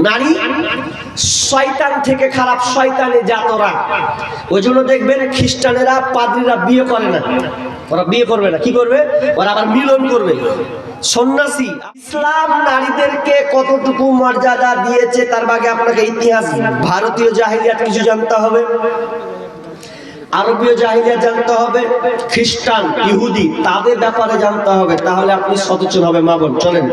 নারী শয়তান থেকে খারাপ, শয়তানে জাতরা। ওই জন্য দেখবেন খ্রিস্টানেরা পাদ্রীরা বিয়ে করে না, ওরা বিয়ে করবে না। কি করবে? ওরা আবার মিলন করবে। সন্ন্যাসী। ইসলাম নারীদেরকে কতটুকু মর্যাদা দিয়েছে তার আগে আপনাকে ইতিহাস, ভারতীয় জাহিলিয়াত কিছু জানতে হবে, আরবীয় জাহিলিয়াত জানতে হবে, খ্রিস্টান ইহুদি তাদের ব্যাপারে জানতে হবে, তাহলে আপনি সচেতন হবে। মা বোন চলেন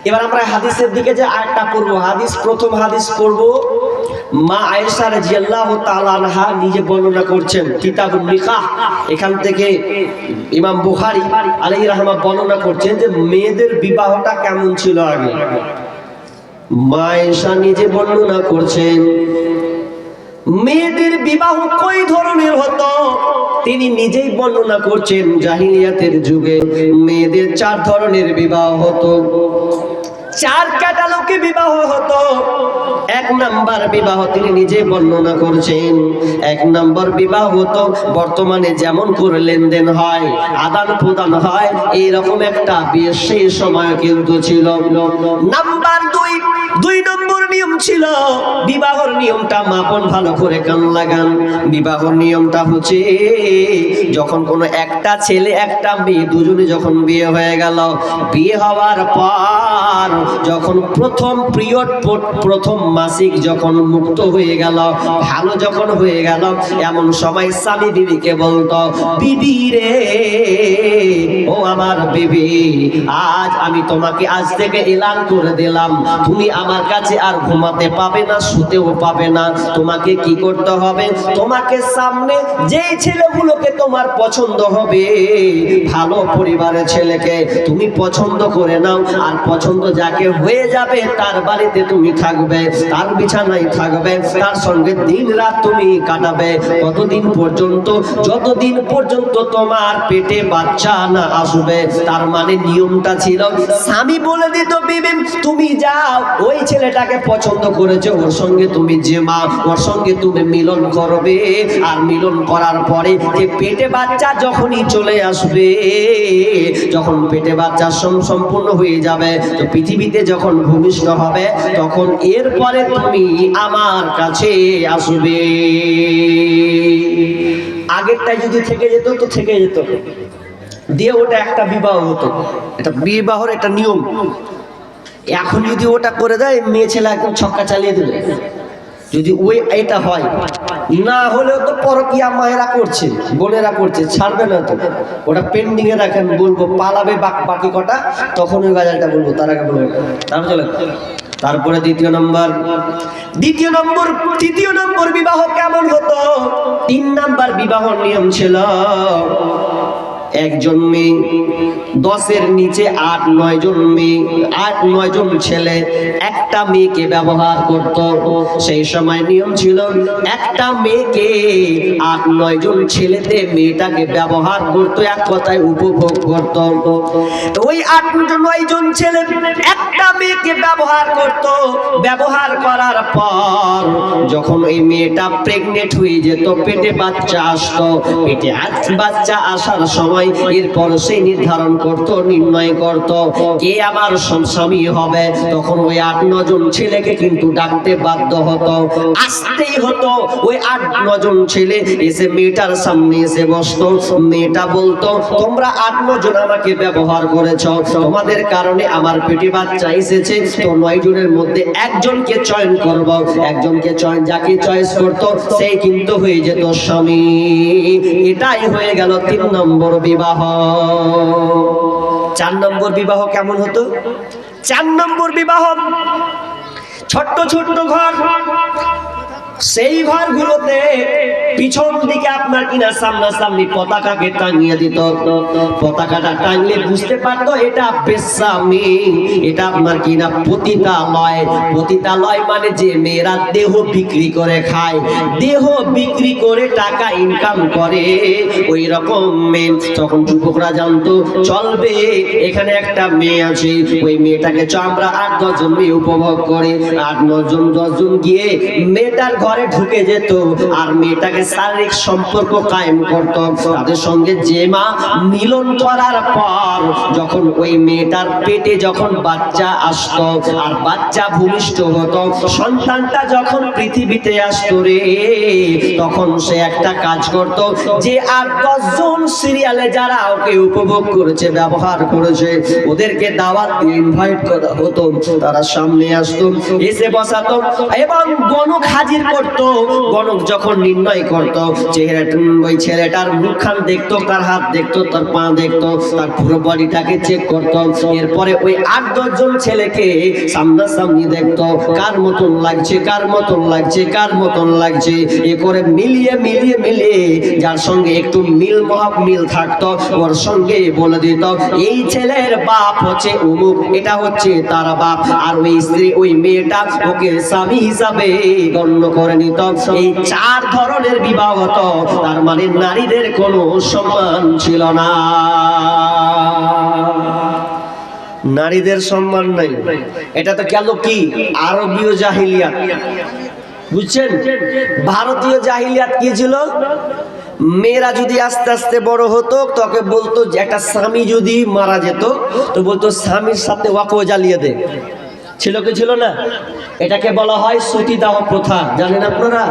এবার আমরা হাদিসের দিকে যে আয়াতটা পড়বো। হাদিস, প্রথম হাদিস পড়বো। মা আয়েশা রাদিয়াল্লাহু তাআলা আনহা নিজে বর্ণনা করছেন, কিতাবুন নিকাহ, এখান থেকে ইমাম বুখারী আলাইহি রাহমাত বর্ণনা করছেন যে মেয়েদের বিবাহটা কেমন ছিল আগে। মা আয়েশা নিজে বর্ণনা করছেন মেয়েদের বিবাহ কই ধরনের হতো। তিনি নিজেই বর্ণনা করছেন জাহিলিয়াতের যুগে মেয়েদের 4 ধরনের বিবাহ হতো, 4 ক্যাটালগে বিবাহ হতো। 1 নাম্বার বিবাহ তিনি নিজে বর্ণনা করছেন। 1 নাম্বার বিবাহ হতো বর্তমানে যেমন করে লেনদেন হয়, আদান প্রদান হয়, এইরকম একটা বিয়ে সেই সময় কিন্তু ছিল। নাম্বার 2 নম্বর নিয়ম ছিল, বিবাহর নিয়মটা মাপন ভালো করে কান লাগান। বিবাহর নিয়মটা হচ্ছে যখন কোনো একটা ছেলে একটা মেয়ে দুজনে যখন বিয়ে হয়ে গেল, বিয়ে হওয়ার পর যখন প্রথম পিরিয়ড, প্রথম মাসিক যখন মুক্ত হয়ে গেল, ভালো যখন হয়ে গেল, এমন সময় স্বামী বিবিকে বলতো, বিবি রে, ও আমার বিবি, আজ আমি তোমাকে আজ থেকে এলান করে দিলাম, তুমি আমার কাছে আর ঘুমাতে পাবে না, শুতেও পাবে না। তোমাকে কি করতে হবে? তোমাকে সামনে যে ছেলেগুলোকে তোমার পছন্দ হবে, ভালো পরিবারের ছেলেকে তুমি পছন্দ করে নাও, আর পছন্দ যাকে হয়ে যাবে তার বাড়িতে তুমি থাকবে, তার বিছানায় থাকবে, তার সঙ্গে দিন রাত তুমি কাটাবে। কতদিন পর্যন্ত? যতদিন পর্যন্ত তোমার পেটে বাচ্চা না আসবে। তার মানে নিয়মটা ছিল, স্বামী বলে দিত, বিবি তুমি যাও, ওই ছেলেটাকে পছন্দ করেছে, ওর সঙ্গে তুমি জেমা, ওর সঙ্গে তুমি মিলন করবে। আর মিলন করার পরে যে পেটে বাচ্চা যখনই চলে আসবে, যখন পেটে বাচ্চা সম্পূর্ণ হয়ে যাবে, তো পৃথিবীতে যখন ভূমিষ্ঠ হবে, তখন এরপরে তুমি আমার কাছে আসবে। আগেরটাই যদি থেকে যেত তো থেকে যেত, দিয়ে ওটা একটা বিবাহ হতো, এটা বিবাহর একটা নিয়ম। এখন যদি ওটা করে দেয়, মেয়ে ছেলে একদম ছক্কা চালিয়ে দেবে। যদি ওই এটা হয়, না হলেও তো পরকিয়া মায়েরা করছে, বোনেরা করছে, ছাড়বে না তো, ওটা পেন্ডিং এ রাখেন। বলবো পালাবে বাকি কটা, তখন ওই বাজারটা বলবো, তার আগে বলবো। তারপর চলে, তারপরে তৃতীয় নম্বর বিবাহ কেমন হতো? 3 নাম্বার বিবাহর নিয়ম ছিল, একজন মেয়ে 10-এর নিচে 8-9 জন মেয়ে, 8-9 জন ছেলে একটা মেয়েকে ব্যবহার করত। সেই সময় নিয়ম ছিল, একটা মেয়েকে 8-9 জন ছেলেতে মেয়েটাকে ব্যবহার করত, এক কথায় উপভোগ করত। ওই 8-9 জন ছেলে একটা মেয়েকে ব্যবহার করত। ব্যবহার করার পর যখন ওই মেয়েটা প্রেগনেন্ট হয়ে যেত, পেটে বাচ্চা আসতো, পেটে বাচ্চা আসার সময় এরপর সে নির্ধারণ করত, নির্ণয় করত কে আমার স্বামী হবে। তখন ওই 8-9 জন ছেলেকে কিন্তু ডাকতে বাধ্য হতো, আসতেই হতো। ওই 8-9 জন ছেলে এসে মেয়েটার সামনে এসে বসতো। মেয়েটা বলতো, তোমরা 8-9 জন আমাকে ব্যবহার করেছো, তোমাদের কারণে আমার পেটে বাচ্চা এসেছে, তো 9 জনের মধ্যে একজনকে চয়ন করবো। একজনকে চয়ন, যাকে চয়েস করতো সেই কিন্তু হয়ে যেত স্বামী। এটাই হয়ে গেল 3 নম্বর বিবাহ। 4 নম্বর বিবাহ কেমন হতো? 4 নম্বর বিবাহ ছোট্ট ছোট্ট ঘর, সেই ঘরগুলোতে পিছন দিকে আপনার কিনা সামনাসামনি পতাকাকে টাঙিয়ে দিত। পতাকাটা টাঙলে বুঝতে পারতো এটা বেশ্যামি, এটা আপনার কিনা পতিতালয়। পতিতালয় মানে যে মেয়েরা দেহ বিক্রি করে খায়, দেহ বিক্রি করে টাকা ইনকাম করে, ওই রকম মেয়ে। তখন যুবকরা জানতো, চলবে এখানে একটা মেয়ে আছে, ওই মেয়েটাকে আমরা 8-10 জন মেয়ে উপভোগ করে 8-9 জন 10 জন গিয়ে মেয়েটার ঘরে ঢুকে যেত, আর মেয়েটাকে শারীরিক সম্পর্ক কায়েম করত, তাদের সঙ্গে যে মা মিলন করার পর যখন ওই মেয়েটার পেটে যখন বাচ্চা আসতো আর বাচ্চা ভূমিষ্ঠ হতো, সন্তানটা যখন পৃথিবীতে আসতো রে, তখন সে একটা কাজ করত, যে 8-10 জন সিরিয়ালে যারা ওকে উপভোগ করেছে, ব্যবহার করেছে, ওদেরকে দাওয়াত দিয়ে ইনভাইট করা হতো, তারা সামনে আসতো, এসে বসাতো এবং গণক হাজির করত। গণক যখন নির্ণয় করত, চেহারাটা ওই ছেলেটার মুখখান দেখতো, তার হাত দেখতো, তার পা দেখতো, তার পুরো বডিটাকে চেক করত। এরপরে ওই 8-10 জন ছেলেকে সামনাসামনি দেখতো, কার মতন লাগছে, কার মতন লাগছে, কার মতন লাগছে, এ করে মিলিয়ে মিলিয়ে মিলিয়ে যার সঙ্গে একটু মিল থাকতো, ওর সঙ্গে বলে দিত এই ছেলের বাপ হচ্ছে অমুক, এটা হচ্ছে তার বাপ, আর ওই স্ত্রী, ওই মেয়েটা ওকে স্বামী হিসাবে গণ্য করে নিত। এই 4 ধরনের বিবাহ হতো, তার মানে নারীদের কোনো সম্মান ছিল না, নারীদের সম্মান নাই। এটা তো গেল কি আরবীয় জাহিলিয়াত, বুঝছেন? ভারতীয় জাহিলিয়াত কি ছিল? মেয়েরা যদি আস্তে আস্তে বড় হতো, তোকে বলতো যে একটা স্বামী যদি মারা যেত, তো বলতো স্বামীর সাথে ওয়াকও জ্বালিয়ে দে। ছিল কি ছিল না? এটাকে বলা হয় সতীদাহ প্রথা। জানেন আপনারা?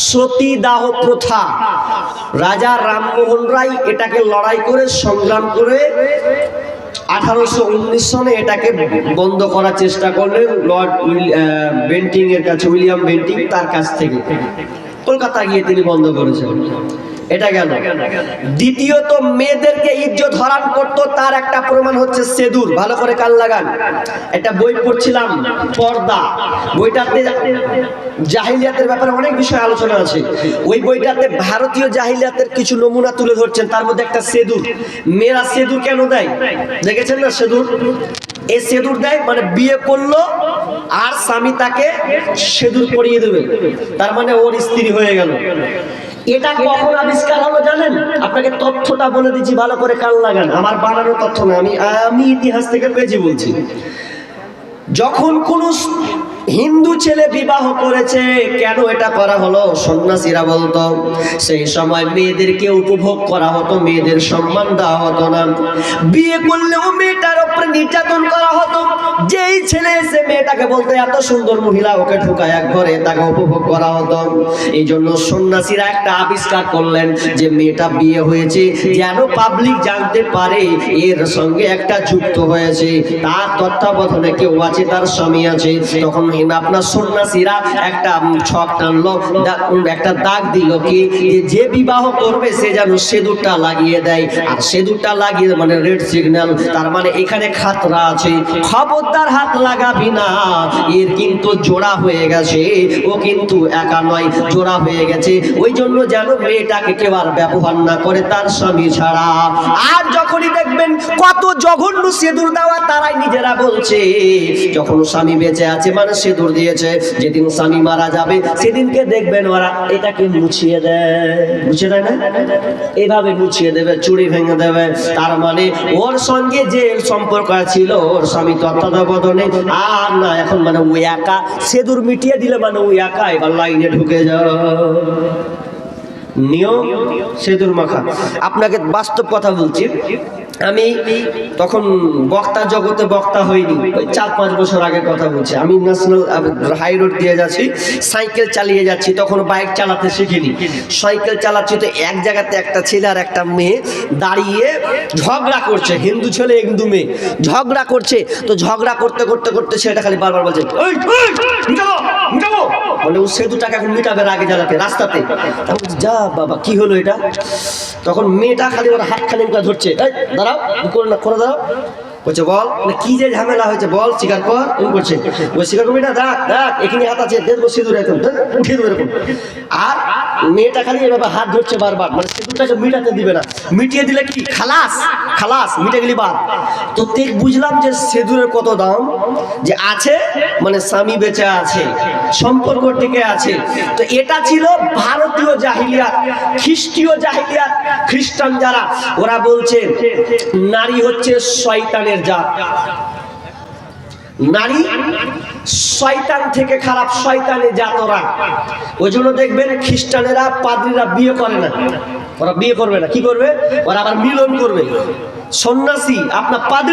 সতীদাহ প্রথা। রাজা রামমোহন রায় এটাকে লড়াই করে, সংগ্রাম করে 1819 সনে এটাকে বন্ধ করার চেষ্টা করলেন লর্ড বেন্টিং এর কাছে, উইলিয়াম বেন্টিং, তার কাছ থেকে কলকাতা গিয়ে তিনি বন্ধ করেছেন। এটা গেল। দ্বিতীয়ত, মেয়েদেরকে ইজ্জত হারাম করতো, তার একটা প্রমাণ হচ্ছে সেদুর। ভালো করে কান লাগান। একটা বই পড়ছিলাম, পর্দা। বইটাতে জাহিলিয়াতের ব্যাপারে অনেক বিষয় আলোচনা আছে। ওই বইটাতে ভারতীয় জাহিলিয়াতের কিছু নমুনা তুলে ধরছেন, তার মধ্যে একটা সেদুর। মেয়েরা সেদুর কেন দেয় দেখেছেন না? সেদুর, এই সেদুর দেয় মানে বিয়ে করলো আর স্বামী তাকে সেদুর পরিয়ে দেবে, তার মানে ওর স্ত্রী হয়ে গেল। এটা কখন আবিষ্কার হলো জানেন? আপনাকে তথ্যটা বলে দিচ্ছি, ভালো করে কান লাগান। আমার বানানো তথ্য না, আমি ইতিহাস থেকে পেয়েছি বলছি। যখন কোন হিন্দু ছেলে বিবাহ করেছে, কেন এটা করা হলো? সন্ন্যাসীরা বলতো সেই সময় মেয়েদেরকে উপভোগ করা হতো, মেয়েদের সম্মান দেওয়া হতো না, বিয়ে করলেও মেয়েটার উপরে নির্যাতন করা হতো। যেই ছেলে এসে মেয়েটাকে বলতো এত সুন্দর মহিলা, ওকে ঢুকায় এক ঘরে, তাকে উপভোগ করা হতো। এই জন্য সন্ন্যাসীরা একটা আবিষ্কার করলেন যে মেয়েটা বিয়ে হয়েছে যেন পাবলিক জানতে পারে এর সঙ্গে একটা যুক্ত হয়েছে, তার তত্ত্বাবধানে কেউ আছে, তার স্বামী আছে। তখন আপনার সন্ন্যাসীরা একটা ছক টানলো, একটা দাগ দিল কি যে বিবাহ করবে সে যেন সেদুরটা লাগিয়ে দেয়। আর সেদুরটা লাগিয়ে মানে রেড সিগন্যাল, তার মানে এখানে খাতরা আছে, খবরদার হাত লাগাবি না, এর কিন্তু জোড়া হয়ে গেছে, ও কিন্তু একা নয়, জোড়া হয়ে গেছে। ওই জন্য যেন মেয়েটাকে কেউ আর ব্যবহার না করে তার স্বামী ছাড়া। আর যখনই দেখবেন কত জঘন্য সেদুর দেওয়া, তারাই নিজেরা বলছে যখন স্বামী বেঁচে আছে মানে সেদুর দিয়েছে, যেদিন স্বামী মারা যাবে সেদিনকে দেখবেন ওরা এটাকে মুছিয়ে দেয়, মুছিয়ে দেয় না, এভাবে মুছিয়ে দেবে, চুড়ি ভেঙে দেবে। তার মানে ওর সঙ্গে যে সম্পর্ক ছিল ওর স্বামী তত্ত্বাবধানে আর না, এখন মানে ওই একা, সেদুর মিটিয়ে দিলে মানে ওই একা, এবার লাইনে ঢুকে যাও, নিয়ম সেদুর মাখা। আপনাকে বাস্তব কথা বলছি, আমি তখন বক্তা জগতে বক্তা হইনি, ওই 4-5 বছর আগের কথা বলছি। আমি ন্যাশনাল হাই রোড দিয়ে যাচ্ছি, সাইকেল চালিয়ে যাচ্ছি, তখন বাইক চালাতে শিখিনি। সাইকেল চালাচ্ছি তো এক জায়গাতে একটা ছেলে আর একটা মেয়ে দাঁড়িয়ে ঝগড়া করছে, হিন্দু ছেলে হিন্দু মেয়ে ঝগড়া করছে। তো ঝগড়া করতে করতে করতে সেটা খালি বারবার বলছে মানে ও সেতুটাকে এখন মিটাবে আগে জ্বালাতে রাস্তাতে। যা বাবা কি হলো এটা? তখন মেয়েটা খালি ওর হাত খালি ধরছে, দাঁড়াও করে দাঁড়াও, বলছে বল কি যে ঝামেলা হয়েছে বল, স্বীকার কর। করছে ওই স্বীকার করবি না, দেখ দেখ এখানে হাত আছে, দেখবো সিঁদুর এখন উঠিয়ে দেবো এরকম। আর মেয়েটা খালি এভাবে হাত ধরছে বারবার, মানে সিঁদুরটাকে মিটাতে দিবে না, মিটিয়ে দিলে কি খালাস, খালাস মিটে গেলি বাদ। তো ঠিক বুঝলাম যে সিঁদুরের কত দাম, যে আছে মানে স্বামী বেঁচে আছে, সম্পর্ক টিকে আছে। তো এটা ছিল ভারতীয় জাহিলিয়াত। খ্রিস্টীয় জাহিলিয়াত, খ্রিস্টান যারা, ওরা বলছে নারী হচ্ছে শয়তানের জাত। নারী শয়তান থেকে খারাপ, শয়তানি জাতরা। ওই জন্য দেখবেন খ্রিস্টানেরা পাদ্রীরা বিয়ে করে না, ওরা বিয়ে করবে না, কি করবে? ওরা আবার মিলন করবে। সন্ন্যাসী আপনার পাদ্রী